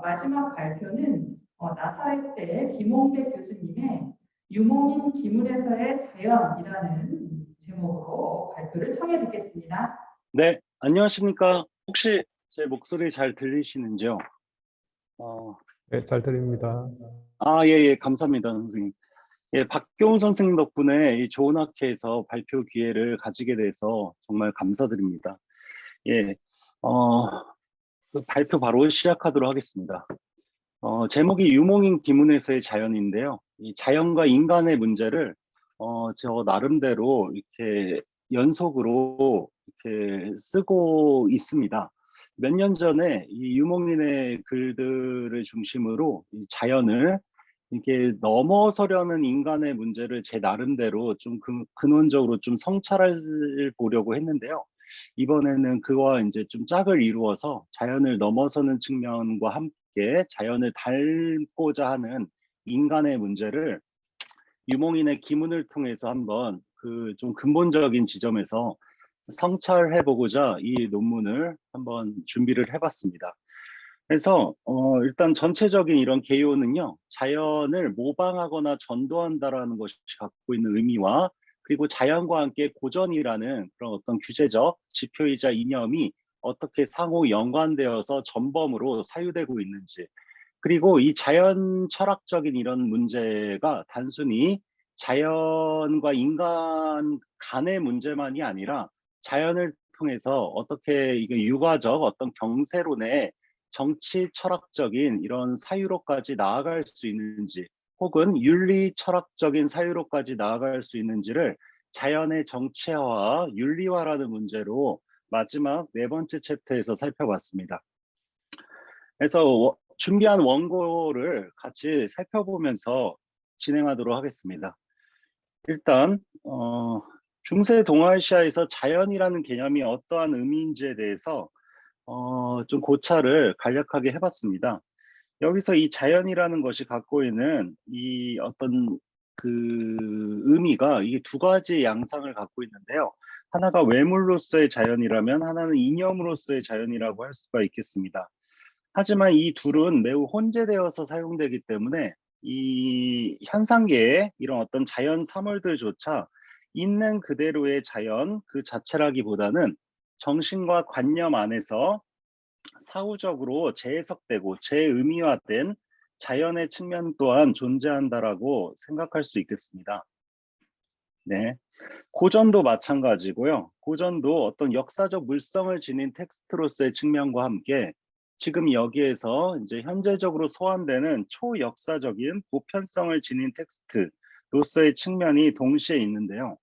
마지막 발표는 나사렛대 김홍백 교수님의 유목민 기문에서의 자연이라는 제목으로 발표를 청해 듣겠습니다. 네, 안녕하십니까. 혹시 제 목소리 잘 들리시는지요? 네, 잘 들립니다. 예, 감사합니다, 선생님. 예, 박교훈 선생님 덕분에 이 좋은 학회에서 발표 기회를 가지게 돼서 정말 감사드립니다. 예, 그 발표 바로 시작하도록 하겠습니다. 제목이 유목민 기문에서의 자연인데요. 이 자연과 인간의 문제를 저 나름대로 이렇게 연속으로 이렇게 쓰고 있습니다. 몇 년 전에 이 유목민의 글들을 중심으로 이 자연을 이게 넘어서려는 인간의 문제를 제 나름대로 좀 근원적으로 좀 성찰해 보려고 했는데요. 이번에는 그와 이제 좀 짝을 이루어서 자연을 넘어서는 측면과 함께 자연을 닮고자 하는 인간의 문제를 유목민의 기문을 통해서 한번 그 좀 근본적인 지점에서 성찰해 보고자 이 논문을 한번 준비를 해봤습니다. 그래서 일단 전체적인 이런 개요는요, 자연을 모방하거나 전도한다라는 것이 갖고 있는 의미와 그리고 자연과 함께 고전이라는 그런 어떤 규제적 지표이자 이념이 어떻게 상호 연관되어서 전범으로 사유되고 있는지, 그리고 이 자연 철학적인 이런 문제가 단순히 자연과 인간 간의 문제만이 아니라 자연을 통해서 어떻게 이게 유가적 어떤 경세론의 정치 철학적인 이런 사유로까지 나아갈 수 있는지, 혹은 윤리 철학적인 사유로까지 나아갈 수 있는지를 자연의 정체화와 윤리화라는 문제로 마지막 네 번째 챕터에서 살펴봤습니다. 그래서 준비한 원고를 같이 살펴보면서 진행하도록 하겠습니다. 일단 중세 동아시아에서 자연이라는 개념이 어떠한 의미인지에 대해서 좀 고찰을 간략하게 해봤습니다. 여기서 이 자연이라는 것이 갖고 있는 이 어떤 그 의미가 이게 두 가지 양상을 갖고 있는데요. 하나가 외물로서의 자연이라면 하나는 이념으로서의 자연이라고 할 수가 있겠습니다. 하지만 이 둘은 매우 혼재되어서 사용되기 때문에 이 현상계의 이런 어떤 자연 사물들조차 있는 그대로의 자연 그 자체라기보다는 정신과 관념 안에서 사후적으로 재해석되고 재의미화된 자연의 측면 또한 존재한다라고 생각할 수 있겠습니다. 네, 고전도 마찬가지고요. 고전도 어떤 역사적 물성을 지닌 텍스트로서의 측면과 함께 지금 여기에서 이제 현재적으로 소환되는 초역사적인 보편성을 지닌 텍스트로서의 측면이 동시에 있는데요.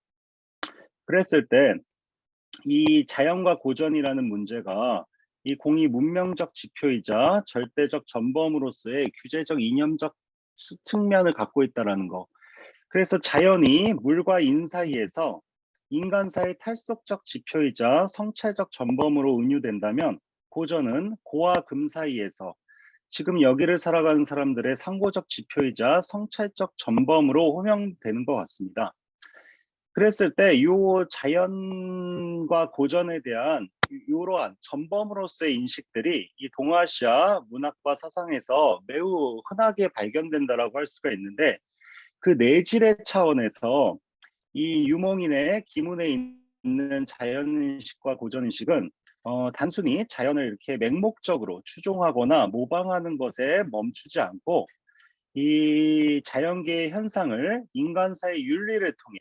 그랬을 때 이 자연과 고전이라는 문제가 이 공이 문명적 지표이자 절대적 전범으로서의 규제적 이념적 측면을 갖고 있다는 거. 그래서 자연이 물과 인 사이에서 인간사의 탈속적 지표이자 성찰적 전범으로 은유된다면 고전은 고와 금 사이에서 지금 여기를 살아가는 사람들의 상고적 지표이자 성찰적 전범으로 호명되는 것 같습니다. 그랬을 때 이 자연과 고전에 대한 이러한 전범으로서의 인식들이 이 동아시아 문학과 사상에서 매우 흔하게 발견된다라고 할 수가 있는데, 그 내질의 차원에서 이 유목민의 기문에 있는 자연인식과 고전인식은 단순히 자연을 이렇게 맹목적으로 추종하거나 모방하는 것에 멈추지 않고 이 자연계의 현상을 인간사의 윤리를 통해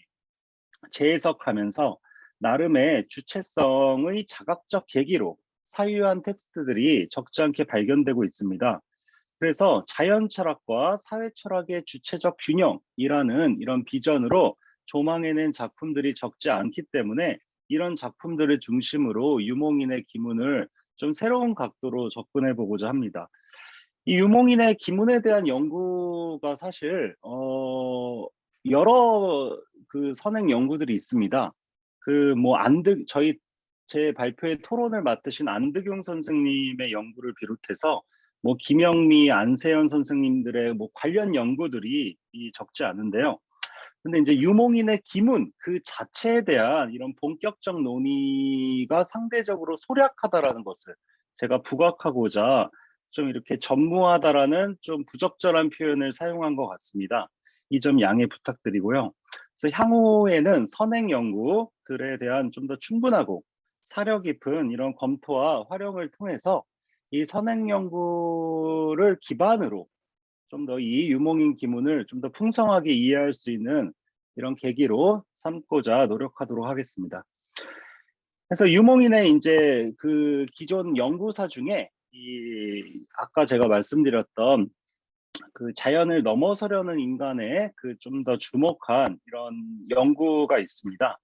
재해석하면서 나름의 주체성의 자각적 계기로 사유한 텍스트들이 적지 않게 발견되고 있습니다. 그래서 자연 철학과 사회 철학의 주체적 균형이라는 이런 비전으로 조망해낸 작품들이 적지 않기 때문에 이런 작품들을 중심으로 유목민의 기문을 좀 새로운 각도로 접근해 보고자 합니다. 이 유목민의 기문에 대한 연구가 사실 여러 그 선행 연구들이 있습니다. 그 뭐 제 발표에 토론을 맡으신 안득용 선생님의 연구를 비롯해서 뭐 김영미, 안세현 선생님들의 뭐 관련 연구들이 적지 않은데요. 근데 이제 유목민의 기문 그 자체에 대한 이런 본격적 논의가 상대적으로 소략하다라는 것을 제가 부각하고자 좀 이렇게 전무하다라는 좀 부적절한 표현을 사용한 것 같습니다. 이 점 양해 부탁드리고요. 그래서 향후에는 선행 연구들에 대한 좀 더 충분하고 사려 깊은 이런 검토와 활용을 통해서 이 선행 연구를 기반으로 좀 더 이 유목민 기문을 좀 더 풍성하게 이해할 수 있는 이런 계기로 삼고자 노력하도록 하겠습니다. 그래서 유목민의 이제 그 기존 연구사 중에 이 아까 제가 말씀드렸던 그 자연을 넘어서려는 인간의 그 좀 더 주목한 이런 연구가 있습니다.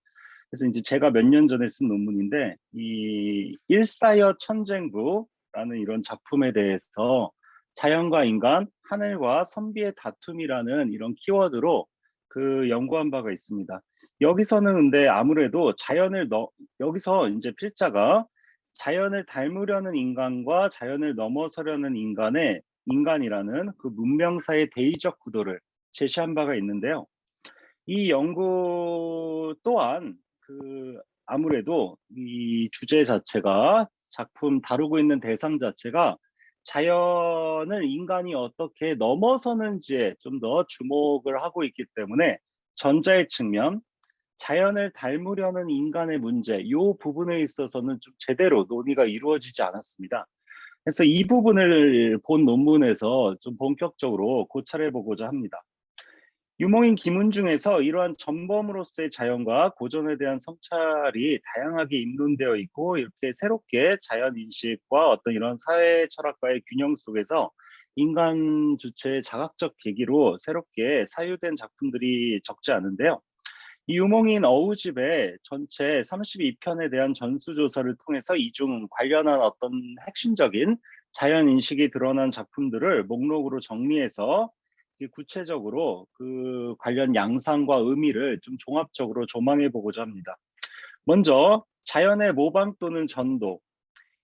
그래서 이제 제가 몇 년 전에 쓴 논문인데 이 일사여 천쟁부라는 이런 작품에 대해서 자연과 인간, 하늘과 선비의 다툼이라는 이런 키워드로 그 연구한 바가 있습니다. 여기서는 근데 아무래도 여기서 이제 필자가 자연을 닮으려는 인간과 자연을 넘어서려는 인간이라는 그 문명사의 대의적 구도를 제시한 바가 있는데요. 이 연구 또한 그 아무래도 이 주제 자체가 작품 다루고 있는 대상 자체가 자연을 인간이 어떻게 넘어서는지에 좀 더 주목을 하고 있기 때문에 전자의 측면, 자연을 닮으려는 인간의 문제, 이 부분에 있어서는 좀 제대로 논의가 이루어지지 않았습니다. 그래서 이 부분을 본 논문에서 좀 본격적으로 고찰해 보고자 합니다. 유목민 기문 중에서 이러한 전범으로서의 자연과 고전에 대한 성찰이 다양하게 입론되어 있고 이렇게 새롭게 자연 인식과 어떤 이런 사회 철학과의 균형 속에서 인간 주체의 자각적 계기로 새롭게 사유된 작품들이 적지 않은데요. 이 유목민 어우집의 전체 32편에 대한 전수조사를 통해서 이 중 관련한 어떤 핵심적인 자연 인식이 드러난 작품들을 목록으로 정리해서 구체적으로 그 관련 양상과 의미를 좀 종합적으로 조망해 보고자 합니다. 먼저 자연의 모방 또는 전도.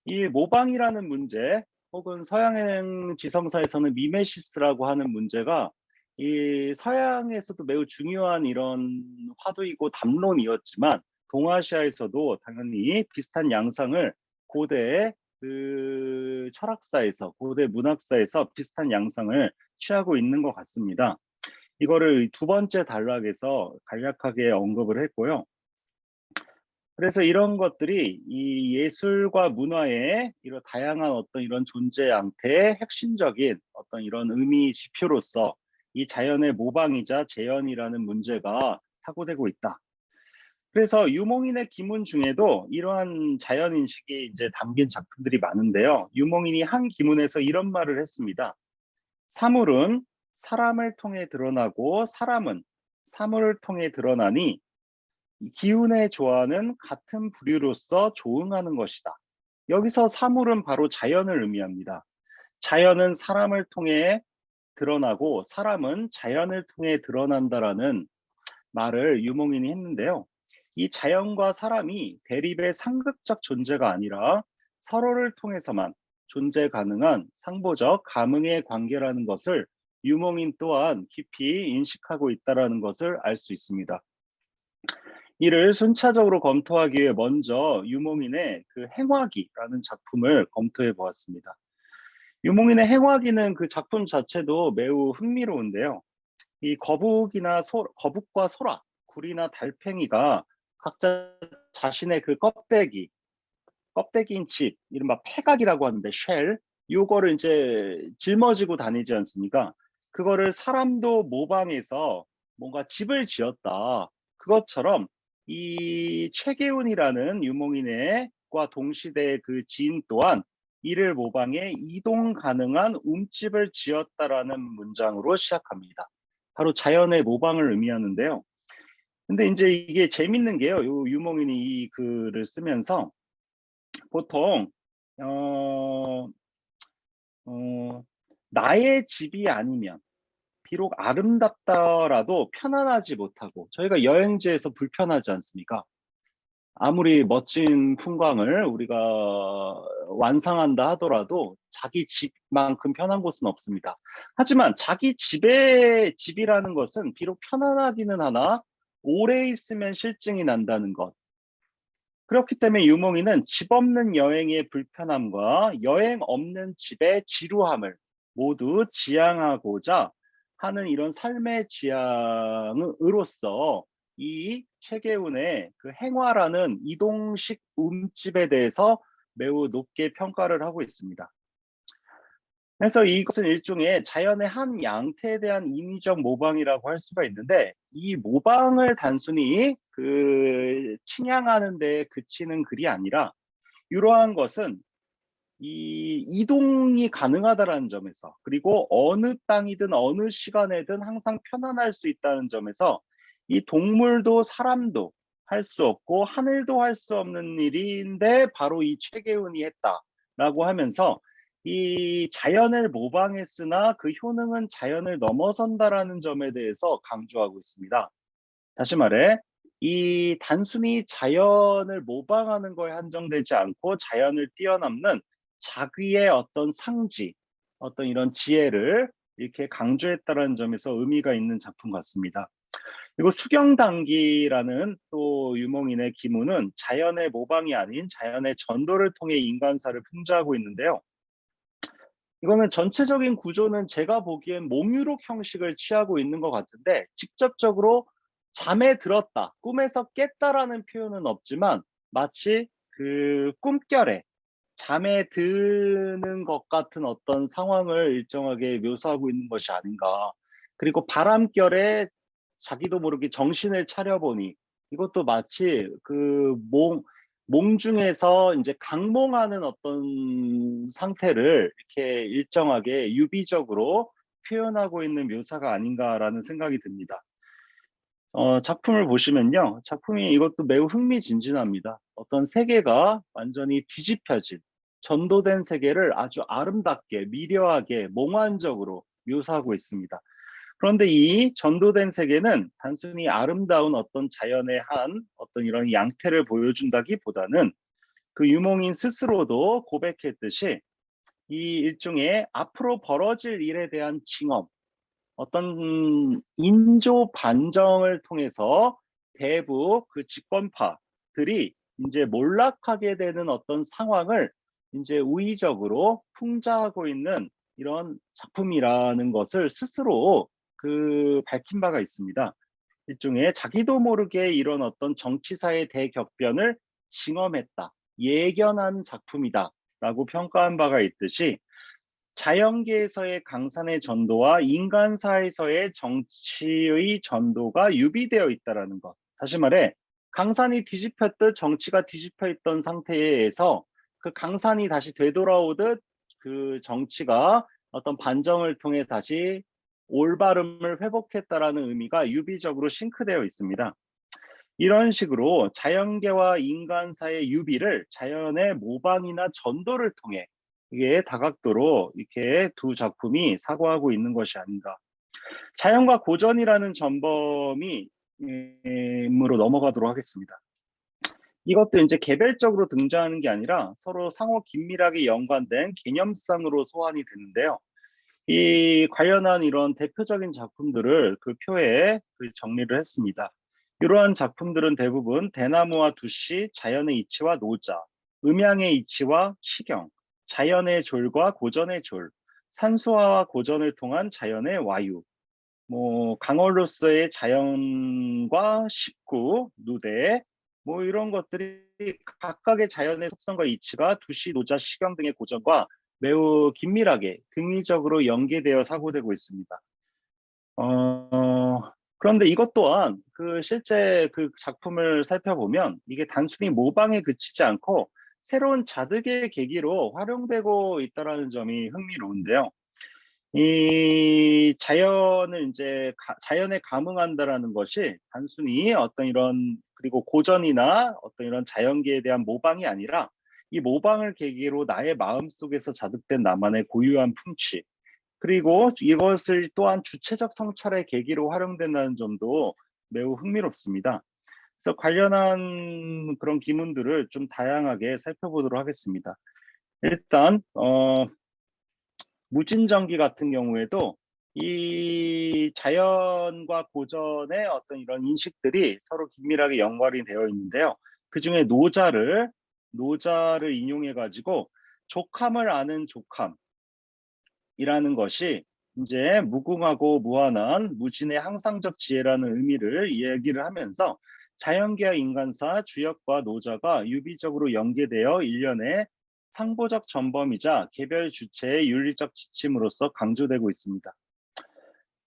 이 모방이라는 문제 혹은 서양 지성사에서는 미메시스라고 하는 문제가 이 서양에서도 매우 중요한 이런 화두이고 담론이었지만 동아시아에서도 당연히 비슷한 양상을 고대 그 철학사에서 고대 문학사에서 비슷한 양상을 취하고 있는 것 같습니다. 이거를 두 번째 단락에서 간략하게 언급을 했고요. 그래서 이런 것들이 이 예술과 문화의 이런 다양한 어떤 이런 존재 양태의 핵심적인 어떤 이런 의미 지표로서 이 자연의 모방이자 재현이라는 문제가 사고되고 있다. 그래서 유목민의 기문 중에도 이러한 자연 인식이 이제 담긴 작품들이 많은데요. 유목민이 한 기문에서 이런 말을 했습니다. 사물은 사람을 통해 드러나고 사람은 사물을 통해 드러나니 기운의 조화는 같은 부류로서 조응하는 것이다. 여기서 사물은 바로 자연을 의미합니다. 자연은 사람을 통해 드러나고 사람은 자연을 통해 드러난다라는 말을 유목민이 했는데요. 이 자연과 사람이 대립의 상극적 존재가 아니라 서로를 통해서만 존재 가능한 상보적 가능의 관계라는 것을 유목민 또한 깊이 인식하고 있다는 것을 알 수 있습니다. 이를 순차적으로 검토하기 위해 먼저 유목민의 그 행화기라는 작품을 검토해 보았습니다. 유목민의 행화기는 그 작품 자체도 매우 흥미로운데요. 이 거북과 소라, 구리나 달팽이가 각자 자신의 그 껍데기인 집, 이른바 패각이라고 하는데 쉘, 요거를 이제 짊어지고 다니지 않습니까? 그거를 사람도 모방해서 뭔가 집을 지었다. 그것처럼 이 최계훈이라는 유목민과 동시대의 그 지인 또한 이를 모방해 이동 가능한 움집을 지었다라는 문장으로 시작합니다. 바로 자연의 모방을 의미하는데요. 근데 이제 이게 재밌는 게요. 요 유목민이 이 글을 쓰면서 보통 어, 나의 집이 아니면 비록 아름답더라도 편안하지 못하고 저희가 여행지에서 불편하지 않습니까? 아무리 멋진 풍광을 우리가 완상한다 하더라도 자기 집만큼 편한 곳은 없습니다. 하지만 자기 집이라는 것은 비록 편안하기는 하나 오래 있으면 실증이 난다는 것. 그렇기 때문에 유몽인은 집 없는 여행의 불편함과 여행 없는 집의 지루함을 모두 지향하고자 하는 이런 삶의 지향으로서 이 최계훈의 그 행화라는 이동식 움집에 대해서 매우 높게 평가를 하고 있습니다. 그래서 이것은 일종의 자연의 한 양태에 대한 인위적 모방이라고 할 수가 있는데, 이 모방을 단순히 침향하는 데 그치는 글이 아니라, 이러한 것은 이 이동이 가능하다는 점에서, 그리고 어느 땅이든 어느 시간에든 항상 편안할 수 있다는 점에서, 이 동물도 사람도 할 수 없고 하늘도 할 수 없는 일인데 바로 이 최계훈이 했다라고 하면서, 이 자연을 모방했으나 그 효능은 자연을 넘어선다라는 점에 대해서 강조하고 있습니다. 다시 말해, 이 단순히 자연을 모방하는 거에 한정되지 않고 자연을 뛰어넘는 자기의 어떤 상지, 어떤 이런 지혜를 이렇게 강조했다는 점에서 의미가 있는 작품 같습니다. 그리고 수경단기라는 또 유몽인의 기문은 자연의 모방이 아닌 자연의 전도를 통해 인간사를 풍자하고 있는데요. 이거는 전체적인 구조는 제가 보기엔 몽유록 형식을 취하고 있는 것 같은데, 직접적으로 잠에 들었다, 꿈에서 깼다라는 표현은 없지만 마치 그 꿈결에 잠에 드는 것 같은 어떤 상황을 일정하게 묘사하고 있는 것이 아닌가. 그리고 바람결에 자기도 모르게 정신을 차려보니, 이것도 마치 몽 중에서 이제 강몽하는 어떤 상태를 이렇게 일정하게 유비적으로 표현하고 있는 묘사가 아닌가라는 생각이 듭니다. 작품을 보시면요, 작품이 이것도 매우 흥미진진합니다. 어떤 세계가 완전히 뒤집혀진, 전도된 세계를 아주 아름답게, 미려하게, 몽환적으로 묘사하고 있습니다. 그런데 이 전도된 세계는 단순히 아름다운 어떤 자연의 한 어떤 이런 양태를 보여준다기보다는, 그 유몽인 스스로도 고백했듯이 이 일종의 앞으로 벌어질 일에 대한 징험, 어떤 인조 반정을 통해서 대북 그 집권파들이 이제 몰락하게 되는 어떤 상황을 이제 우의적으로 풍자하고 있는 이런 작품이라는 것을 스스로 밝힌 바가 있습니다. 일종의 자기도 모르게 이런 어떤 정치사의 대격변을 징험했다, 예견한 작품이다라고 평가한 바가 있듯이, 자연계에서의 강산의 전도와 인간사에서의 정치의 전도가 유비되어 있다라는 것. 다시 말해, 강산이 뒤집혔듯 정치가 뒤집혀 있던 상태에서 그 강산이 다시 되돌아오듯 그 정치가 어떤 반정을 통해 다시 올바름을 회복했다라는 의미가 유비적으로 싱크되어 있습니다. 이런 식으로 자연계와 인간사의 유비를 자연의 모방이나 전도를 통해 이게 다각도로 이렇게 두 작품이 사고하고 있는 것이 아닌가. 자연과 고전이라는 전범이 으로 넘어가도록 하겠습니다. 이것도 이제 개별적으로 등장하는 게 아니라 서로 상호 긴밀하게 연관된 개념상으로 소환이 되는데요. 이 관련한 이런 대표적인 작품들을 그 표에 정리를 했습니다. 이러한 작품들은 대부분 대나무와 두씨, 자연의 이치와 노자, 음양의 이치와 시경, 자연의 졸과 고전의 졸, 산수화와 고전을 통한 자연의 와유, 강월로서의 자연과 식구, 누대, 이런 것들이 각각의 자연의 속성과 이치가 두씨, 노자, 시경 등의 고전과 매우 긴밀하게 등위적으로 연계되어 사고되고 있습니다. 그런데 이것 또한 실제 그 작품을 살펴보면 이게 단순히 모방에 그치지 않고 새로운 자득의 계기로 활용되고 있다는 점이 흥미로운데요. 이 자연을 자연에 감응한다라는 것이 단순히 어떤 이런, 그리고 고전이나 어떤 이런 자연계에 대한 모방이 아니라, 이 모방을 계기로 나의 마음속에서 자득된 나만의 고유한 풍치, 그리고 이것을 또한 주체적 성찰의 계기로 활용된다는 점도 매우 흥미롭습니다. 그래서 관련한 그런 기문들을 좀 다양하게 살펴보도록 하겠습니다. 일단 무진정기 같은 경우에도 이 자연과 고전의 어떤 이런 인식들이 서로 긴밀하게 연관이 되어 있는데요. 그중에 노자를 인용해 가지고 족함을 아는 족함이라는 것이 이제 무궁하고 무한한 무진의 항상적 지혜라는 의미를 이야기를 하면서 자연계와 인간사, 주역과 노자가 유비적으로 연계되어 일련의 상보적 전범이자 개별 주체의 윤리적 지침으로서 강조되고 있습니다.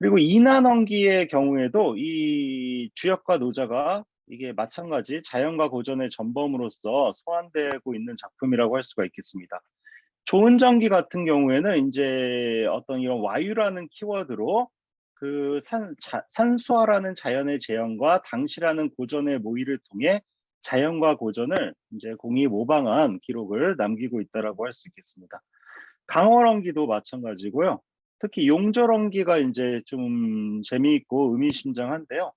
그리고 인한원기의 경우에도 이 주역과 노자가 이게 마찬가지 자연과 고전의 전범으로서 소환되고 있는 작품이라고 할 수가 있겠습니다. 좋은 전기 같은 경우에는 이제 어떤 이런 와유라는 키워드로 그 산수화라는 자연의 재현과 당시라는 고전의 모의를 통해 자연과 고전을 이제 공히 모방한 기록을 남기고 있다라고 할 수 있겠습니다. 강월원기도 마찬가지고요. 특히 용절원기가 이제 좀 재미있고 의미심장한데요.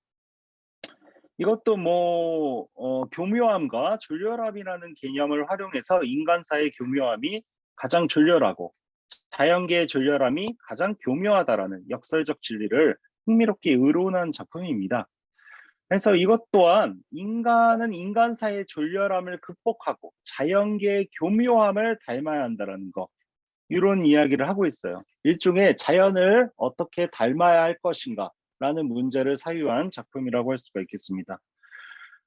이것도 뭐 교묘함과 졸렬함이라는 개념을 활용해서 인간사의 교묘함이 가장 졸렬하고 자연계의 졸렬함이 가장 교묘하다라는 역설적 진리를 흥미롭게 의론한 작품입니다. 그래서 이것 또한 인간은 인간사의 졸렬함을 극복하고 자연계의 교묘함을 닮아야 한다는 거, 이런 이야기를 하고 있어요. 일종의 자연을 어떻게 닮아야 할 것인가 라는 문제를 사유한 작품이라고 할 수가 있겠습니다.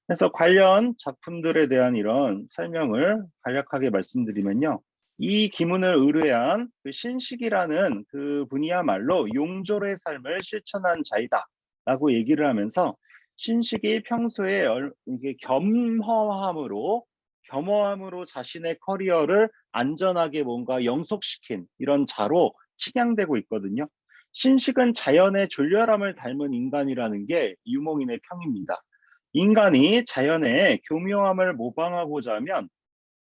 그래서 관련 작품들에 대한 이런 설명을 간략하게 말씀드리면요. 이 기문을 의뢰한 그 신식이라는 그 분이야말로 용졸의 삶을 실천한 자이다 라고 얘기를 하면서 신식이 평소에 이게 겸허함으로 자신의 커리어를 안전하게 뭔가 영속시킨 이런 자로 칭양되고 있거든요. 신식은 자연의 졸렬함을 닮은 인간이라는 게 유몽인의 평입니다. 인간이 자연의 교묘함을 모방하고자 하면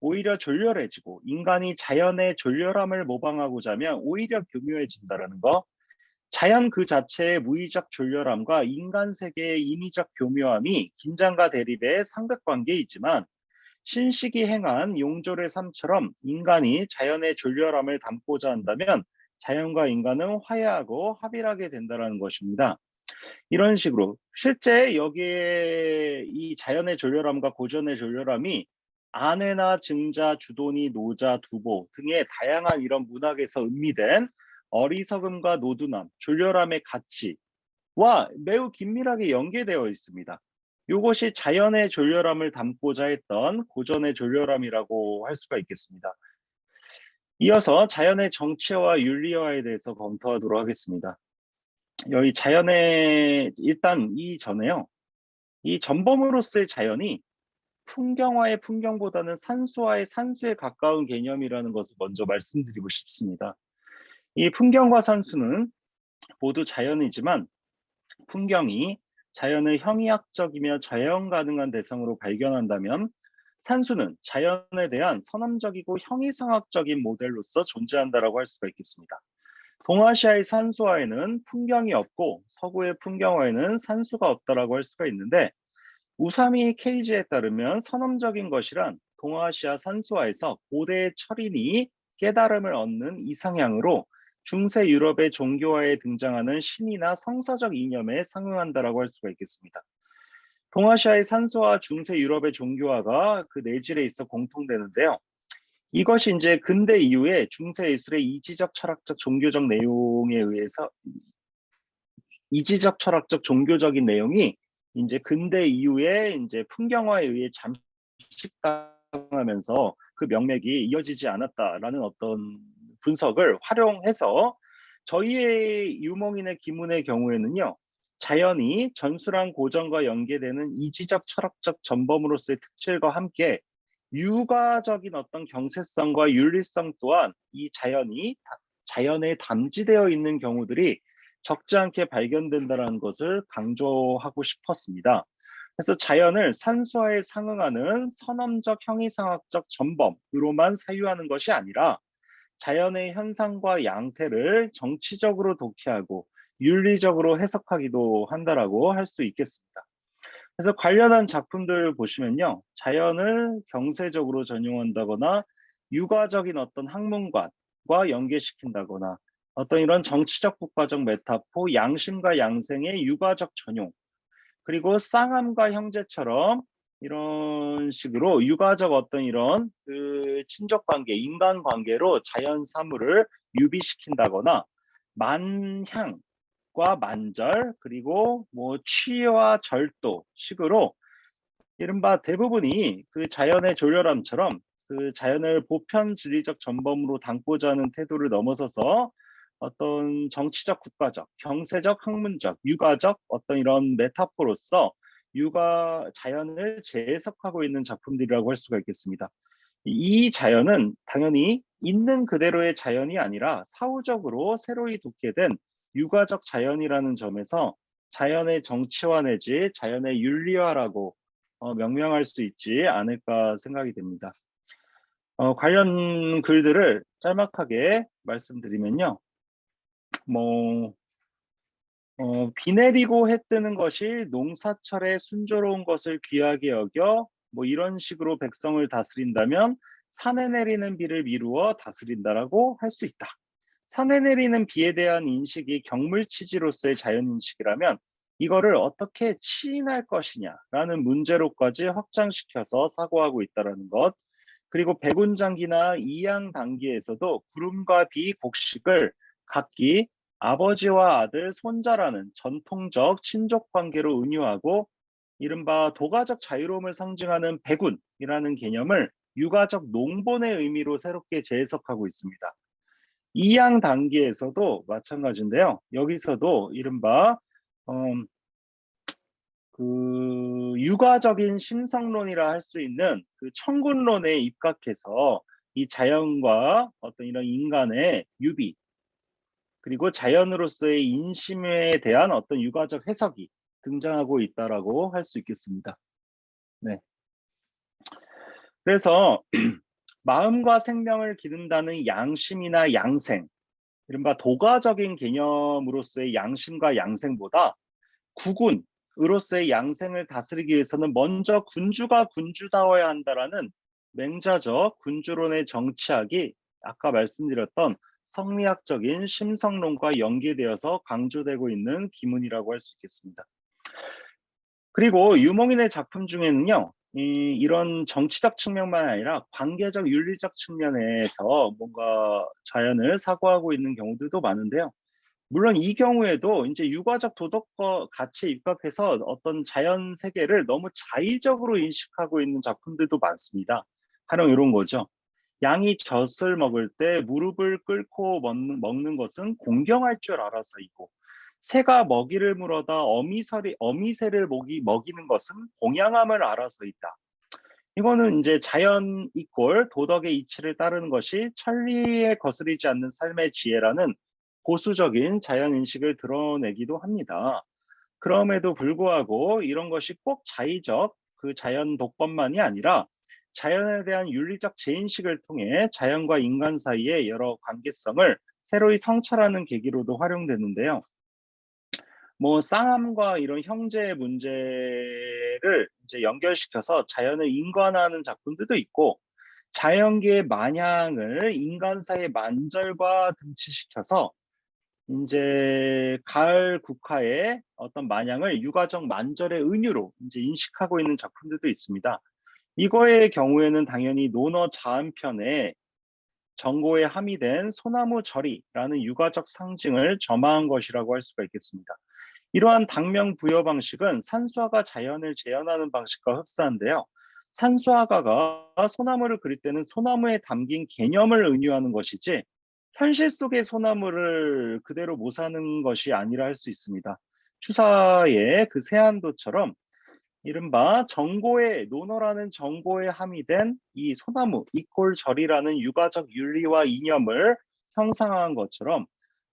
오히려 졸렬해지고 인간이 자연의 졸렬함을 모방하고자 하면 오히려 교묘해진다는 거. 자연 그 자체의 무의적 졸렬함과 인간 세계의 인위적 교묘함이 긴장과 대립의 삼각관계이지만 신식이 행한 용졸의 삶처럼 인간이 자연의 졸렬함을 담고자 한다면 자연과 인간은 화해하고 합일하게 된다는 것입니다. 이런 식으로 실제 여기에 이 자연의 졸렬함과 고전의 졸렬함이 안회나 증자, 주도니, 노자, 두보 등의 다양한 이런 문학에서 음미된 어리석음과 노둔함, 졸렬함의 가치와 매우 긴밀하게 연계되어 있습니다. 이것이 자연의 졸렬함을 담고자 했던 고전의 졸렬함이라고 할 수가 있겠습니다. 이어서 자연의 정치화와 윤리화에 대해서 검토하도록 하겠습니다. 여기 자연의 일단 이전에요. 이 전범으로서의 자연이 풍경화의 풍경보다는 산수화의 산수에 가까운 개념이라는 것을 먼저 말씀드리고 싶습니다. 이 풍경과 산수는 모두 자연이지만 풍경이 자연을 형이학적이며 저형 가능한 대상으로 발견한다면 산수는 자연에 대한 선험적이고 형이상학적인 모델로서 존재한다라고 할 수가 있겠습니다. 동아시아의 산수화에는 풍경이 없고 서구의 풍경화에는 산수가 없다라고 할 수가 있는데 우사미 케이지에 따르면 선험적인 것이란 동아시아 산수화에서 고대의 철인이 깨달음을 얻는 이상향으로 중세 유럽의 종교화에 등장하는 신이나 성사적 이념에 상응한다라고 할 수가 있겠습니다. 동아시아의 산수화와 중세 유럽의 종교화가 그 내질에 있어 공통되는데요. 이것이 이제 근대 이후에 중세 예술의 이지적 철학적 종교적 내용에 의해서 이지적 철학적 종교적인 내용이 이제 근대 이후에 이제 풍경화에 의해 잠식당하면서 그 명맥이 이어지지 않았다라는 어떤 분석을 활용해서 저희의 유몽인의 기문의 경우에는요. 자연이 전술한 고전과 연계되는 이지적 철학적 전범으로서의 특질과 함께 유가적인 어떤 경세성과 윤리성 또한 이 자연에 담지되어 있는 경우들이 적지 않게 발견된다는 것을 강조하고 싶었습니다. 그래서 자연을 산수화에 상응하는 선험적 형이상학적 전범으로만 사유하는 것이 아니라 자연의 현상과 양태를 정치적으로 독해하고 윤리적으로 해석하기도 한다라고 할 수 있겠습니다. 그래서 관련한 작품들 보시면요. 자연을 경세적으로 전용한다거나 유가적인 어떤 학문관과 연계시킨다거나 어떤 이런 정치적 국가적 메타포, 양심과 양생의 유가적 전용, 그리고 쌍암과 형제처럼 이런 식으로 유가적 어떤 이런 그 친족 관계, 인간 관계로 자연 사물을 유비시킨다거나 만향과 만절 그리고 뭐 취와 절도 식으로 이른바 대부분이 그 자연의 조열함처럼 그 자연을 보편 진리적 전범으로 담고자 하는 태도를 넘어서서 어떤 정치적, 국가적, 경세적, 학문적, 유가적 어떤 이런 메타포로서 자연을 재해석하고 있는 작품들이라고 할 수가 있겠습니다. 이 자연은 당연히 있는 그대로의 자연이 아니라 사후적으로 새로이 돋게된 유가적 자연이라는 점에서 자연의 정치화 내지 자연의 윤리화라고 명명할 수 있지 않을까 생각이 됩니다. 관련 글들을 짤막하게 말씀드리면요. 비 내리고 해 뜨는 것이 농사철에 순조로운 것을 귀하게 여겨 이런 식으로 백성을 다스린다면 산에 내리는 비를 미루어 다스린다라고 할 수 있다. 산에 내리는 비에 대한 인식이 경물치지로서의 자연인식이라면 이거를 어떻게 치인할 것이냐라는 문제로까지 확장시켜서 사고하고 있다는 것. 그리고 백운장기나 이양단기에서도 구름과 비, 곡식을 각기 아버지와 아들, 손자라는 전통적 친족 관계로 은유하고 이른바 도가적 자유로움을 상징하는 백운이라는 개념을 유가적 농본의 의미로 새롭게 재해석하고 있습니다. 이양 단계에서도 마찬가지인데요. 여기서도 이른바 그 유가적인 심성론이라 할 수 있는 그 천군론에 입각해서 이 자연과 어떤 이런 인간의 유비 그리고 자연으로서의 인심에 대한 어떤 유가적 해석이 등장하고 있다라고 할 수 있겠습니다. 네. 그래서 마음과 생명을 기른다는 양심이나 양생, 이른바 도가적인 개념으로서의 양심과 양생보다 국군으로서의 양생을 다스리기 위해서는 먼저 군주가 군주다워야 한다라는 맹자적 군주론의 정치학이 아까 말씀드렸던 성리학적인 심성론과 연계되어서 강조되고 있는 기문이라고 할 수 있겠습니다. 그리고 유몽인의 작품 중에는요, 이런 정치적 측면만 아니라 관계적 윤리적 측면에서 뭔가 자연을 사고하고 있는 경우들도 많은데요. 물론 이 경우에도 이제 유가적 도덕과 같이 입각해서 어떤 자연 세계를 너무 자의적으로 인식하고 있는 작품들도 많습니다. 가령 이런 거죠. 양이 젖을 먹을 때 무릎을 꿇고 먹는 것은 공경할 줄 알아서이고 새가 먹이를 물어다 어미새를 먹이는 것은 공양함을 알아서이다. 이거는 이제 자연 이꼴 도덕의 이치를 따르는 것이 천리에 거스르지 않는 삶의 지혜라는 보수적인 자연 인식을 드러내기도 합니다. 그럼에도 불구하고 이런 것이 꼭 자의적 그 자연 독법만이 아니라 자연에 대한 윤리적 재인식을 통해 자연과 인간 사이의 여러 관계성을 새로이 성찰하는 계기로도 활용되는데요. 쌍암과 이런 형제 문제를 이제 연결시켜서 자연을 인간화하는 작품들도 있고, 자연계의 만향을 인간사의 만절과 등치시켜서 이제 가을 국화의 어떤 만향을 유가적 만절의 은유로 이제 인식하고 있는 작품들도 있습니다. 이거의 경우에는 당연히 논어 자음편에 정고에 함의된 소나무 절이라는 유가적 상징을 점화한 것이라고 할 수가 있겠습니다. 이러한 당명 부여 방식은 산수화가 자연을 재현하는 방식과 흡사한데요. 산수화가가 소나무를 그릴 때는 소나무에 담긴 개념을 은유하는 것이지 현실 속의 소나무를 그대로 모사하는 것이 아니라 할 수 있습니다. 추사의 그 세안도처럼 이른바 논어라는 정고에 함의된 이 소나무, 이꼴절이라는 유가적 윤리와 이념을 형상화한 것처럼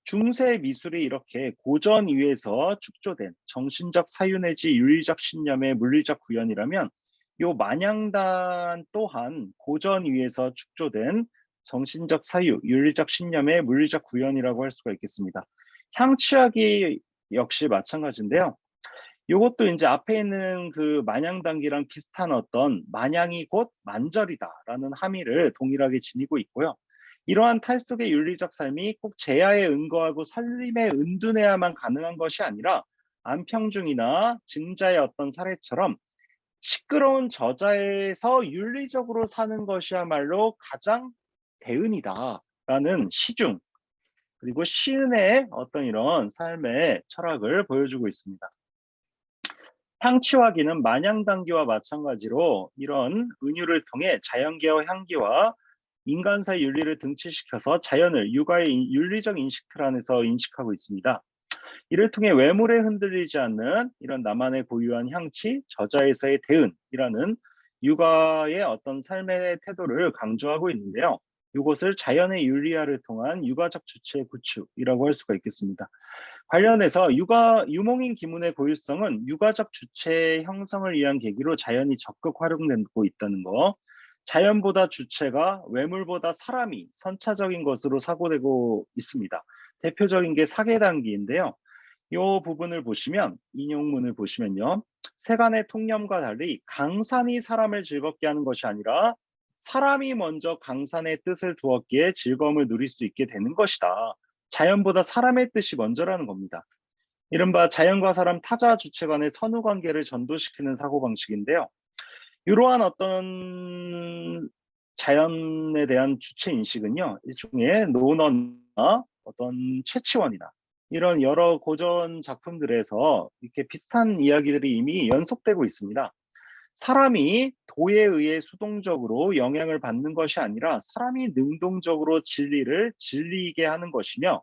중세 미술이 이렇게 고전 위에서 축조된 정신적 사유 내지 윤리적 신념의 물리적 구현이라면 요 만향단 또한 고전 위에서 축조된 정신적 사유, 윤리적 신념의 물리적 구현이라고 할 수가 있겠습니다. 향취학이 역시 마찬가지인데요. 이것도 이제 앞에 있는 그 만향단기랑 비슷한 어떤 만향이 곧 만절이다라는 함의를 동일하게 지니고 있고요. 이러한 탈속의 윤리적 삶이 꼭 제야에 은거하고 살림에 은둔해야만 가능한 것이 아니라 안평중이나 증자의 어떤 사례처럼 시끄러운 저자에서 윤리적으로 사는 것이야말로 가장 대은이다라는 시중 그리고 시은의 어떤 이런 삶의 철학을 보여주고 있습니다. 향취화기는 만향단기와 마찬가지로 이런 은유를 통해 자연계와 향기와 인간사의 윤리를 등치시켜서 자연을 육아의 윤리적 인식 틀 안에서 인식하고 있습니다. 이를 통해 외물에 흔들리지 않는 이런 나만의 고유한 향치, 저자에서의 대은이라는 육아의 어떤 삶의 태도를 강조하고 있는데요. 이것을 자연의 윤리화를 통한 육아적 주체의 구축이라고 할 수가 있겠습니다. 관련해서 유목민 기문의 고유성은 육아적 주체 형성을 위한 계기로 자연이 적극 활용되고 있다는 거, 자연보다 주체가 외물보다 사람이 선차적인 것으로 사고되고 있습니다. 대표적인 게 사계단기인데요. 이 부분을 보시면 인용문을 보시면요. 세간의 통념과 달리 강산이 사람을 즐겁게 하는 것이 아니라 사람이 먼저 강산의 뜻을 두었기에 즐거움을 누릴 수 있게 되는 것이다. 자연보다 사람의 뜻이 먼저라는 겁니다. 이른바 자연과 사람 타자 주체 간의 선후 관계를 전도시키는 사고방식인데요. 이러한 어떤 자연에 대한 주체 인식은요. 일종의 노너나 어떤 최치원이나 이런 여러 고전 작품들에서 이렇게 비슷한 이야기들이 이미 연속되고 있습니다. 사람이 도에 의해 수동적으로 영향을 받는 것이 아니라 사람이 능동적으로 진리를 진리게 하는 것이며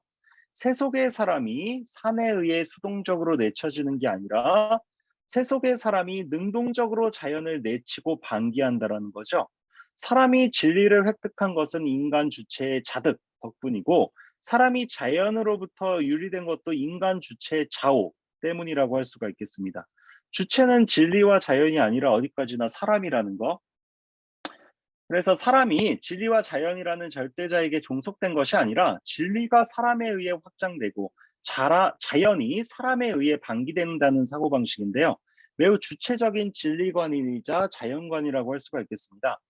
세속의 사람이 산에 의해 수동적으로 내쳐지는 게 아니라 세속의 사람이 능동적으로 자연을 내치고 방기한다라는 거죠. 사람이 진리를 획득한 것은 인간 주체의 자득 덕분이고 사람이 자연으로부터 유리된 것도 인간 주체의 자오 때문이라고 할 수가 있겠습니다. 주체는 진리와 자연이 아니라 어디까지나 사람이라는 거. 그래서 사람이 진리와 자연이라는 절대자에게 종속된 것이 아니라 진리가 사람에 의해 확장되고 자연이 사람에 의해 방기된다는 사고방식인데요. 매우 주체적인 진리관이자 자연관이라고 할 수가 있겠습니다.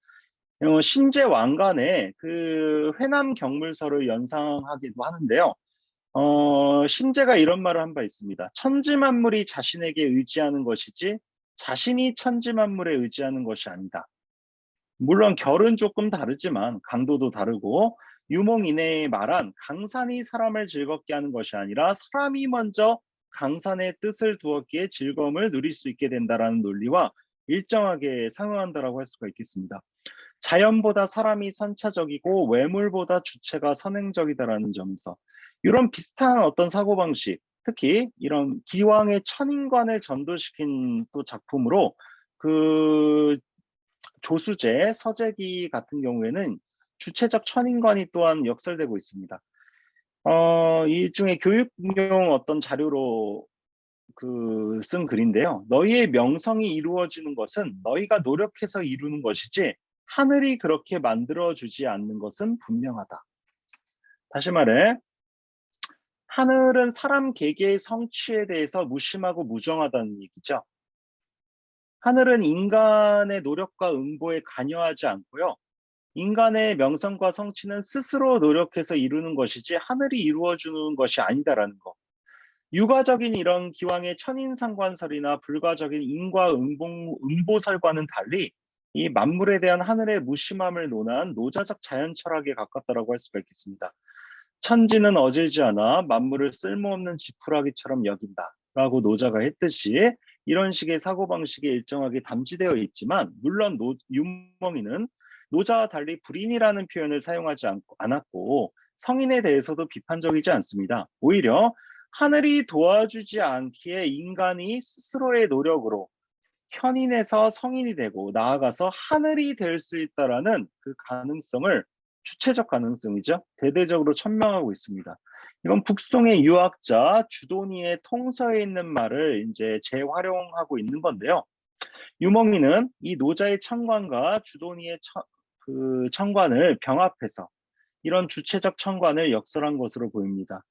신제 왕관의 그 회남 경물서를 연상하기도 하는데요. 신제가 이런 말을 한 바 있습니다. 천지만물이 자신에게 의지하는 것이지 자신이 천지만물에 의지하는 것이 아니다. 물론 결은 조금 다르지만 강도도 다르고 유몽인의 말한 강산이 사람을 즐겁게 하는 것이 아니라 사람이 먼저 강산의 뜻을 두었기에 즐거움을 누릴 수 있게 된다라는 논리와 일정하게 상응한다라고 할 수가 있겠습니다. 자연보다 사람이 선차적이고 외물보다 주체가 선행적이다라는 점에서 이런 비슷한 어떤 사고방식, 특히 이런 기왕의 천인관을 전도시킨 또 작품으로 그 조수제, 서재기 같은 경우에는 주체적 천인관이 또한 역설되고 있습니다. 일종의 교육용 어떤 자료로 쓴 글인데요. 너희의 명성이 이루어지는 것은 너희가 노력해서 이루는 것이지 하늘이 그렇게 만들어주지 않는 것은 분명하다. 다시 말해 하늘은 사람 개개의 성취에 대해서 무심하고 무정하다는 얘기죠. 하늘은 인간의 노력과 응보에 관여하지 않고요. 인간의 명성과 성취는 스스로 노력해서 이루는 것이지 하늘이 이루어주는 것이 아니다라는 거. 육아적인 이런 기왕의 천인상관설이나 불가적인 인과 응보설과는 달리 이 만물에 대한 하늘의 무심함을 논한 노자적 자연 철학에 가깝다라고 할 수가 있겠습니다. 천지는 어질지 않아 만물을 쓸모없는 지푸라기처럼 여긴다라고 노자가 했듯이 이런 식의 사고방식이 일정하게 담지되어 있지만 물론 유멍이는 노자와 달리 불인이라는 표현을 사용하지 않았고 성인에 대해서도 비판적이지 않습니다. 오히려 하늘이 도와주지 않기에 인간이 스스로의 노력으로 현인에서 성인이 되고 나아가서 하늘이 될 수 있다라는 그 가능성을 주체적 가능성이죠. 대대적으로 천명하고 있습니다. 이건 북송의 유학자 주도니의 통서에 있는 말을 이제 재활용하고 있는 건데요. 유멍이는 이 노자의 천관과 주도니의 천관을 병합해서 이런 주체적 천관을 역설한 것으로 보입니다.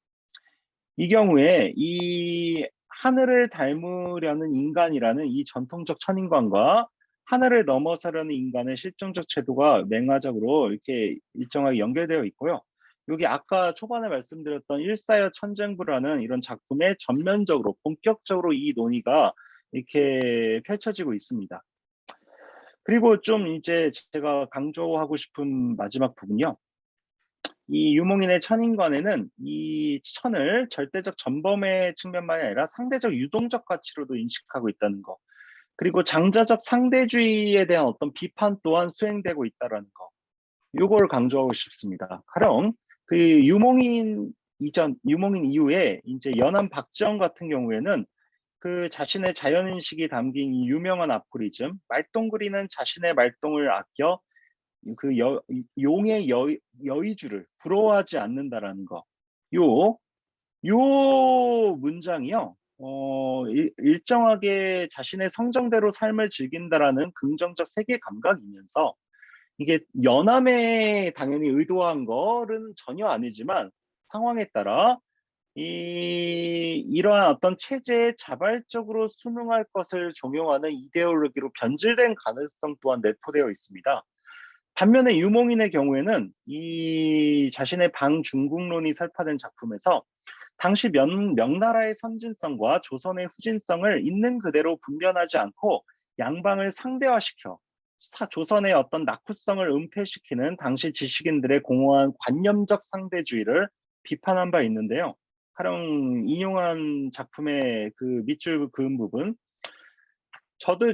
이 경우에 이 하늘을 닮으려는 인간이라는 이 전통적 천인관과 하늘을 넘어서려는 인간의 실정적 태도가 맹화적으로 이렇게 일정하게 연결되어 있고요. 여기 아까 초반에 말씀드렸던 일사여 천쟁부라는 이런 작품에 전면적으로 본격적으로 이 논의가 이렇게 펼쳐지고 있습니다. 그리고 좀 이제 제가 강조하고 싶은 마지막 부분이요. 이 유목인의 천인관에는 이 천을 절대적 전범의 측면만이 아니라 상대적 유동적 가치로도 인식하고 있다는 거. 그리고 장자적 상대주의에 대한 어떤 비판 또한 수행되고 있다는 거. 요걸 강조하고 싶습니다. 가령 그 유목인 이후에 이제 연암 박지원 같은 경우에는 그 자신의 자연인식이 담긴 이 유명한 아포리즘, 말똥그리는 자신의 말똥을 아껴 그 용의 여의주를 부러워하지 않는다라는 거. 요, 요 문장이요. 일정하게 자신의 성정대로 삶을 즐긴다라는 긍정적 세계 감각이면서 이게 연함에 당연히 의도한 거는 전혀 아니지만 상황에 따라 이러한 어떤 체제에 자발적으로 순응할 것을 종용하는 이데올로기로 변질된 가능성 또한 내포되어 있습니다. 반면에 유몽인의 경우에는 이 자신의 방중국론이 설파된 작품에서 당시 명나라의 선진성과 조선의 후진성을 있는 그대로 분별하지 않고 양방을 상대화시켜 조선의 어떤 낙후성을 은폐시키는 당시 지식인들의 공허한 관념적 상대주의를 비판한 바 있는데요. 가령 인용한 작품의 그 밑줄 그은 부분, 저도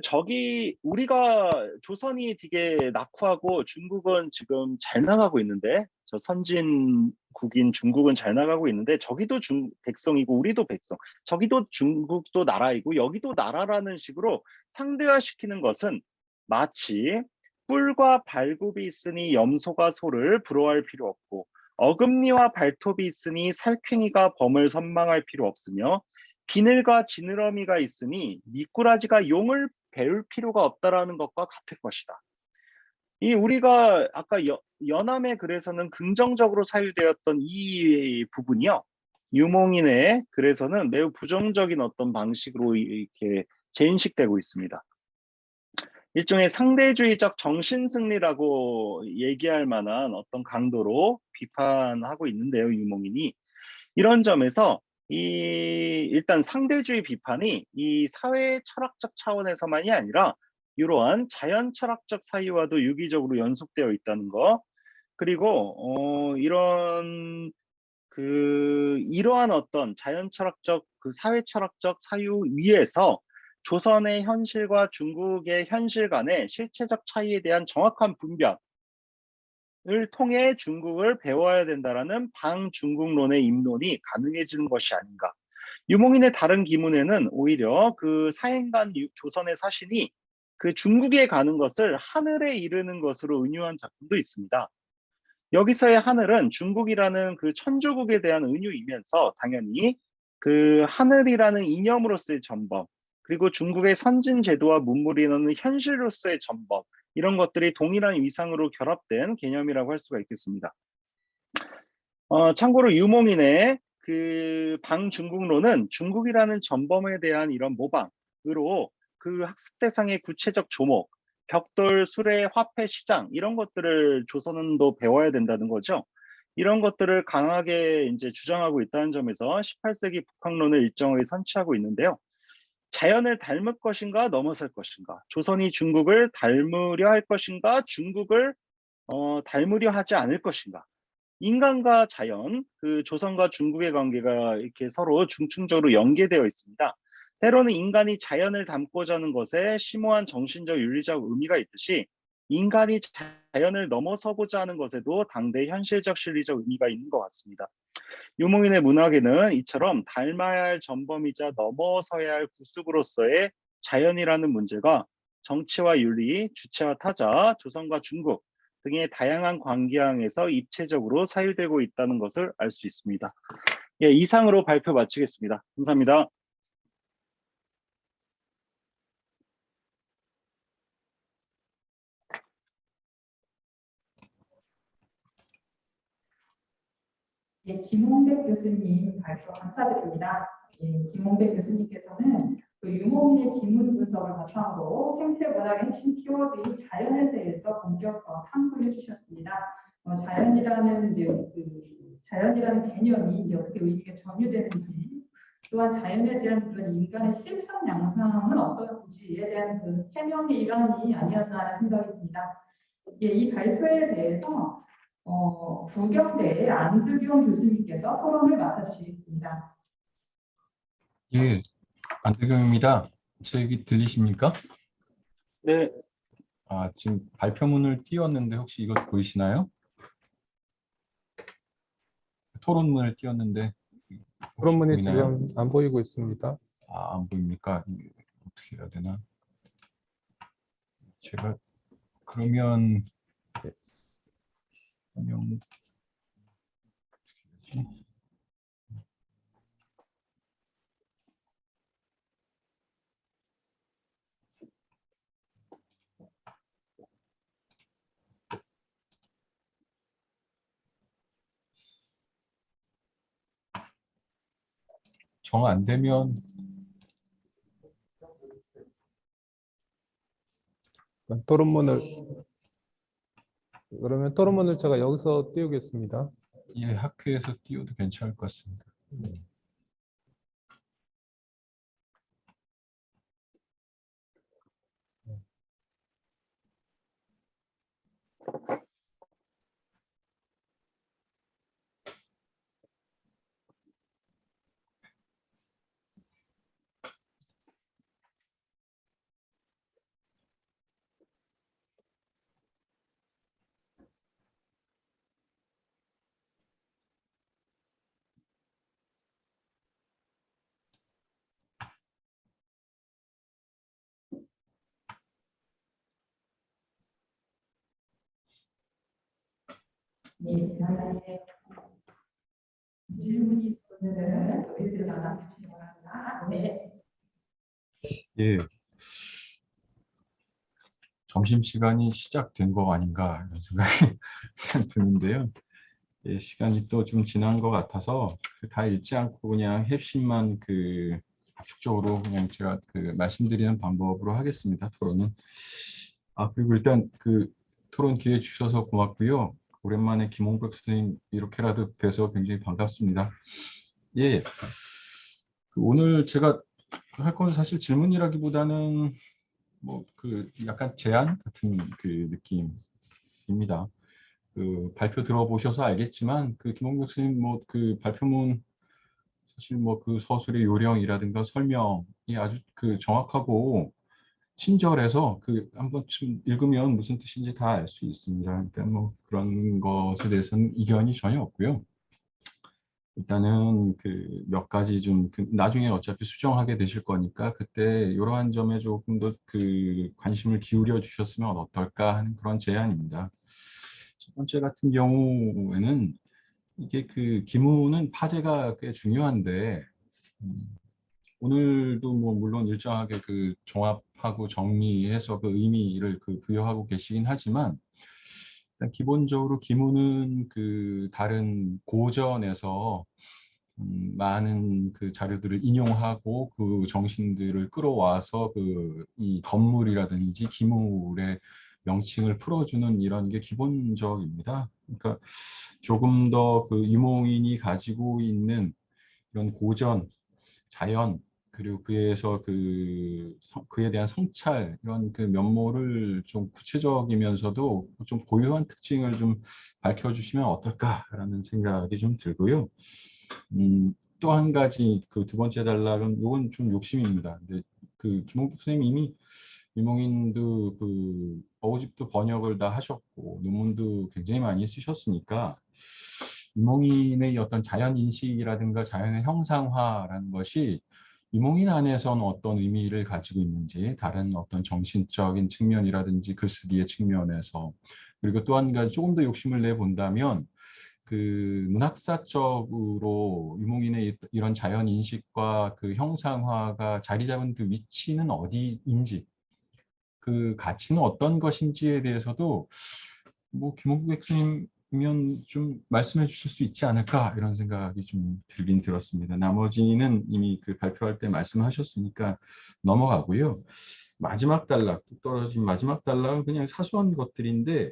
우리가 조선이 되게 낙후하고 중국은 지금 잘 나가고 있는데, 저 선진국인 중국은 잘 나가고 있는데, 저기도 백성이고 우리도 백성, 저기도 중국도 나라이고 여기도 나라라는 식으로 상대화시키는 것은 마치 뿔과 발굽이 있으니 염소가 소를 부러워할 필요 없고 어금니와 발톱이 있으니 살쾡이가 범을 선망할 필요 없으며 비늘과 지느러미가 있으니 미꾸라지가 용을 배울 필요가 없다라는 것과 같을 것이다. 이 우리가 아까 연암의 글에서는 긍정적으로 사유되었던 이 부분이요. 유몽인의 글에서는 매우 부정적인 어떤 방식으로 이렇게 재인식되고 있습니다. 일종의 상대주의적 정신승리라고 얘기할 만한 어떤 강도로 비판하고 있는데요, 유몽인이. 이런 점에서 일단 상대주의 비판이 이 사회 철학적 차원에서만이 아니라 이러한 자연 철학적 사유와도 유기적으로 연속되어 있다는 거. 그리고 이러한 어떤 자연 철학적 그 사회 철학적 사유 위에서 조선의 현실과 중국의 현실 간의 실체적 차이에 대한 정확한 분별 을 통해 중국을 배워야 된다라는 방중국론의 입론이 가능해지는 것이 아닌가. 유몽인의 다른 기문에는 오히려 그 사행간 조선의 사신이 그 중국에 가는 것을 하늘에 이르는 것으로 은유한 작품도 있습니다. 여기서의 하늘은 중국이라는 그 천주국에 대한 은유이면서 당연히 그 하늘이라는 이념으로서의 전범, 그리고 중국의 선진 제도와 문물이라는 현실로서의 전범, 이런 것들이 동일한 위상으로 결합된 개념이라고 할 수가 있겠습니다. 참고로 유몽인의 그 방중국론은 중국이라는 전범에 대한 이런 모방으로 그 학습 대상의 구체적 조목, 벽돌, 수레, 화폐, 시장 이런 것들을 조선도 배워야 된다는 거죠. 이런 것들을 강하게 이제 주장하고 있다는 점에서 18세기 북학론을 일정하게 선취하고 있는데요. 자연을 닮을 것인가 넘어설 것인가, 조선이 중국을 닮으려 할 것인가, 중국을 닮으려 하지 않을 것인가, 인간과 자연, 그 조선과 중국의 관계가 이렇게 서로 중층적으로 연계되어 있습니다. 때로는 인간이 자연을 닮고자 하는 것에 심오한 정신적 윤리적 의미가 있듯이 인간이 자연을 넘어서고자 하는 것에도 당대 현실적 실리적 의미가 있는 것 같습니다. 유목인의 문학에는 이처럼 닮아야 할 전범이자 넘어서야 할 구습으로서의 자연이라는 문제가 정치와 윤리, 주체와 타자, 조선과 중국 등의 다양한 관계항에서 입체적으로 사유되고 있다는 것을 알 수 있습니다. 예, 이상으로 발표 마치겠습니다. 감사합니다. 예, 김홍백 교수님 발표 감사드립니다. 예, 김홍백 교수님께서는 그 유목민의 기문 분석을 바탕으로 생태 문학의 핵심 키워드인 자연에 대해서 본격 탐구해 주셨습니다. 자연이라는 개념이 이제 어떻게 의미가 점유되는지, 또한 자연에 대한 그런 인간의 실천 양상은 어떤지에 대한 그 해명의 일환이 아니었나라는 생각이 듭니다. 예, 이 발표에 대해서 부경대의 안드경 교수님께서 토론을 맡아주시겠습니다. 예, 안태경입니다. 제 얘기 들리십니까? 네, 아, 지금 발표문을 띄웠는데 혹시 이거 보이시나요? 토론문을 띄웠는데 혹시 토론문이 보이나요? 지금 안 보이고 있습니다. 아, 안 보입니까? 어떻게 해야 되나? 제가 그러면 화면 어떻게 하지? 정 안 되면 그러면 토론문을 제가 여기서 띄우겠습니다. 예, 학회에서 띄워도 괜찮을 것 같습니다. 네, 다음에 질문이 있으면 의견 전화 주시기 바랍니다. 네. 예, 점심시간이 시작된 거 아닌가 이런 생각이 드는데요. 예, 시간이 또 좀 지난 것 같아서 다 읽지 않고 그냥 핵심만 압축적으로 그냥 제가 말씀드리는 방법으로 하겠습니다. 토론은. 아, 그리고 일단 토론 기회 주셔서 고맙고요. 오랜만에 김홍백 선생님 이렇게라도 뵈서 굉장히 반갑습니다. 예, 오늘 제가 할 건 사실 질문이라기보다는 뭐 약간 제안 같은 느낌입니다. 발표 들어보셔서 알겠지만 김홍국 선생님 발표문 사실 서술의 요령이라든가 설명이 아주 정확하고 친절해서 한 번쯤 읽으면 무슨 뜻인지 다 알 수 있습니다. 그러니까 그런 것에 대해서는 이견이 전혀 없고요. 일단은 몇 가지 좀 나중에 어차피 수정하게 되실 거니까 그때 이러한 점에 조금 더 관심을 기울여 주셨으면 어떨까 하는 그런 제안입니다. 첫 번째 같은 경우에는 이게 기문은 파제가 꽤 중요한데 오늘도 물론 일정하게 종합하고 정리해서 의미를 부여하고 계시긴 하지만 일단 기본적으로 기문은 다른 고전에서 많은 자료들을 인용하고 정신들을 끌어와서 이 건물이라든지 기물의 명칭을 풀어주는 이런 게 기본적입니다. 그러니까 조금 더 유목민이 가지고 있는 이런 고전, 자연, 그리고 그에서 그에 대한 성찰, 이런 면모를 좀 구체적이면서도 좀 고유한 특징을 좀 밝혀주시면 어떨까라는 생각이 좀 들고요. 또 한 가지 두 번째 단락은 이건 좀 욕심입니다. 근데 김홍국 선생님 이미 유목인도 어우집도 번역을 다 하셨고 논문도 굉장히 많이 쓰셨으니까 유목인의 어떤 자연 인식이라든가 자연의 형상화라는 것이 유목인 안에서는 어떤 의미를 가지고 있는지 다른 어떤 정신적인 측면이라든지 글쓰기의 측면에서 그리고 또 한 가지 조금 더 욕심을 내 본다면 문학사적으로 유목인의 이런 자연 인식과 형상화가 자리 잡은 위치는 어디인지 가치는 어떤 것인지에 대해서도 김홍국 교수님이면 좀 말씀해 주실 수 있지 않을까 이런 생각이 좀 들긴 들었습니다. 나머지는 이미 발표할 때 말씀하셨으니까 넘어가고요. 마지막 단락, 뚝 떨어진 마지막 단락은 그냥 사소한 것들인데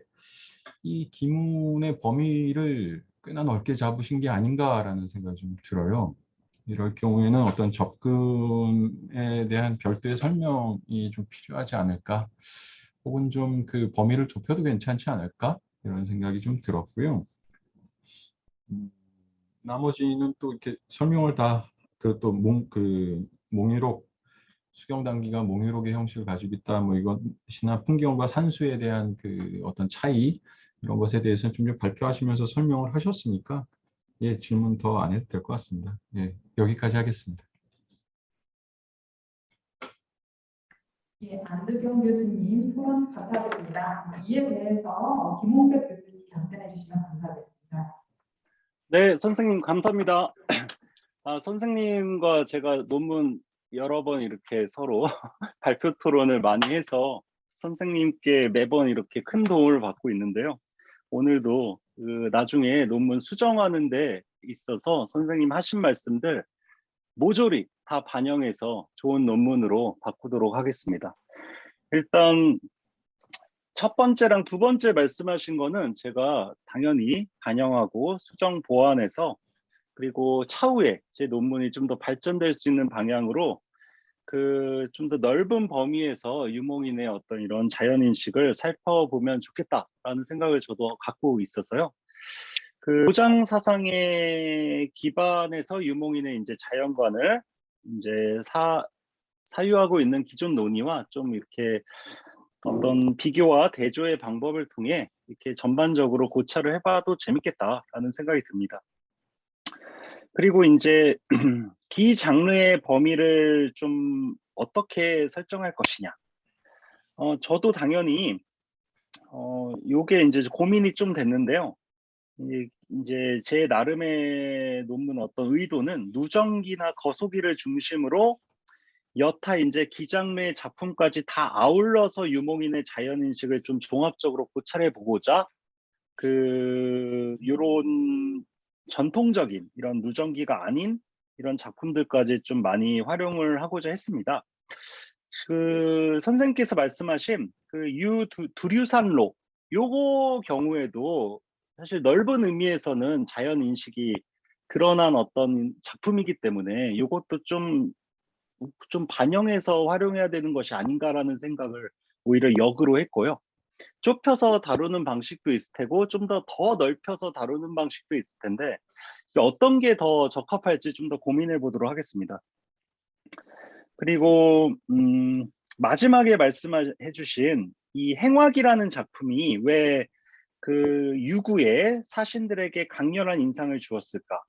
이 기문의 범위를 꽤나 넓게 잡으신 게 아닌가라는 생각이 좀 들어요. 이럴 경우에는 어떤 접근에 대한 별도의 설명이 좀 필요하지 않을까? 혹은 좀 그 범위를 좁혀도 괜찮지 않을까? 이런 생각이 좀 들었고요. 나머지는 또 이렇게 설명을 다 그 또 몽유록 수경 단기가 몽유록의 형식을 가지고 있다. 뭐 이것이나 풍경과 산수에 대한 그 어떤 차이 이런 것에 대해서는 좀 발표하시면서 설명을 하셨으니까 예, 질문 더 안 해도 될 것 같습니다. 예, 여기까지 하겠습니다. 예, 안드경 교수님 토론 감사드립니다. 이에 대해서 김홍백 교수님 답변해 주시면 감사하겠습니다. 네, 선생님 감사합니다. 선생님과 제가 논문 여러 번 이렇게 서로 발표 토론을 많이 해서 선생님께 매번 이렇게 큰 도움을 받고 있는데요. 오늘도 그 나중에 논문 수정하는 데 있어서 선생님 하신 말씀들 모조리 다 반영해서 좋은 논문으로 바꾸도록 하겠습니다. 일단 첫 번째랑 두 번째 말씀하신 거는 제가 당연히 반영하고 수정 보완해서 그리고 차후에 제 논문이 좀 더 발전될 수 있는 방향으로 그 좀 더 넓은 범위에서 유목인의 어떤 이런 자연인식을 살펴보면 좋겠다라는 생각을 저도 갖고 있어서요. 그 고장 사상에 기반해서 유목인의 이제 자연관을 이제 사유하고 있는 기존 논의와 좀 이렇게 어떤 비교와 대조의 방법을 통해 이렇게 전반적으로 고찰을 해봐도 재밌겠다라는 생각이 듭니다. 그리고 이제 기 장르의 범위를 좀 어떻게 설정할 것이냐. 저도 당연히 요게 이제 고민이 좀 됐는데요. 이제 제 나름의 논문 어떤 의도는 누정기나 거소기를 중심으로 여타 이제 기장르의 작품까지 다 아울러서 유목인의 자연인식을 좀 종합적으로 고찰해 보고자 요런 전통적인 이런 누정기가 아닌 이런 작품들까지 좀 많이 활용을 하고자 했습니다. 그 선생님께서 말씀하신 그 두류산록 요거 경우에도 사실 넓은 의미에서는 자연 인식이 드러난 어떤 작품이기 때문에 요것도 좀 반영해서 활용해야 되는 것이 아닌가라는 생각을 오히려 역으로 했고요. 좁혀서 다루는 방식도 있을 테고 좀 더 넓혀서 다루는 방식도 있을 텐데 어떤 게 더 적합할지 좀 더 고민해 보도록 하겠습니다. 그리고 마지막에 말씀해 주신 이 행wak이라는 작품이 왜 그 유구의 사신들에게 강렬한 인상을 주었을까?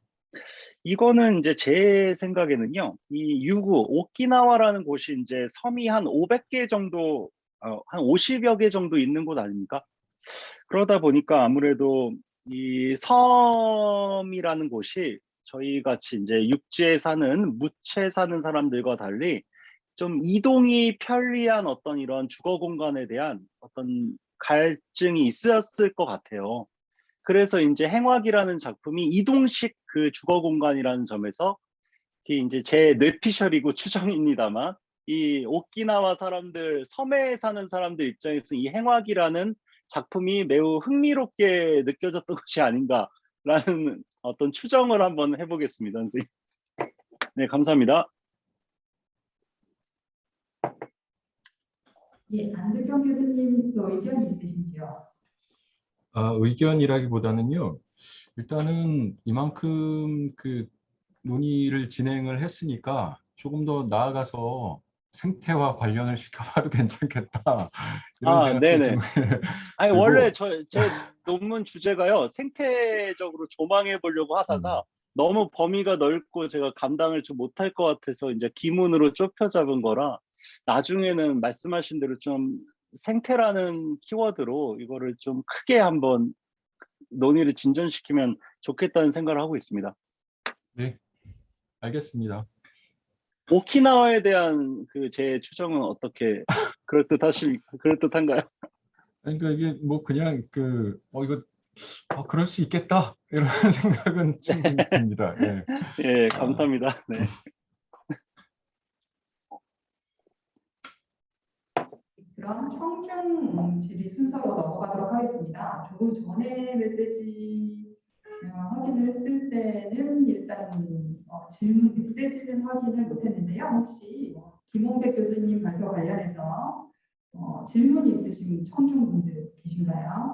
이거는 이제 제 생각에는요, 이 유구, 오키나와라는 곳이 이제 섬이 한 500개 정도, 한 50여 개 정도 있는 곳 아닙니까? 그러다 보니까 아무래도 이 섬이라는 곳이 저희 같이 이제 육지에 사는, 무채 사는 사람들과 달리 좀 이동이 편리한 어떤 이런 주거 공간에 대한 어떤 갈증이 있었을 것 같아요. 그래서 이제 행wak이라는 작품이 이동식 그 주거 공간이라는 점에서 이게 이제 제 뇌피셜이고 추정입니다만 이 오키나와 사람들 섬에 사는 사람들 입장에서 이 행wak이라는 작품이 매우 흥미롭게 느껴졌던 것이 아닌가라는 어떤 추정을 한번 해보겠습니다, 선생님. 네, 감사합니다. 예, 안드경 교수님 또 의견이 있으신지요? 의견이라기보다는요. 일단은 이만큼 그 논의를 진행을 했으니까 조금 더 나아가서 생태와 관련을 시켜봐도 괜찮겠다. 이런 생각도 좀 네네. 아니, 원래 들고. 제 논문 주제가요, 생태적으로 조망해 보려고 하다가 너무 범위가 넓고 제가 감당을 좀 못할 것 같아서 이제 기문으로 좁혀 잡은 거라 나중에는 말씀하신 대로 좀 생태라는 키워드로 이거를 좀 크게 한번 논의를 진전시키면 좋겠다는 생각을 하고 있습니다. 네, 알겠습니다. 오키나와에 대한 그 제 추정은 어떻게 그럴듯한가요? 그러니까 이게 뭐 그냥 이거 그럴 수 있겠다 이런 생각은 충분히 듭니다. 예. 예, 감사합니다. 네. 그럼 청중 질의 순서로 넘어가도록 하겠습니다. 조금 전에 메시지 확인을 했을 때는 일단 질문, 엑셀 질문 확인을 못했는데요. 혹시 김홍백 교수님 발표 관련해서 질문이 있으신 청중분들 계신가요?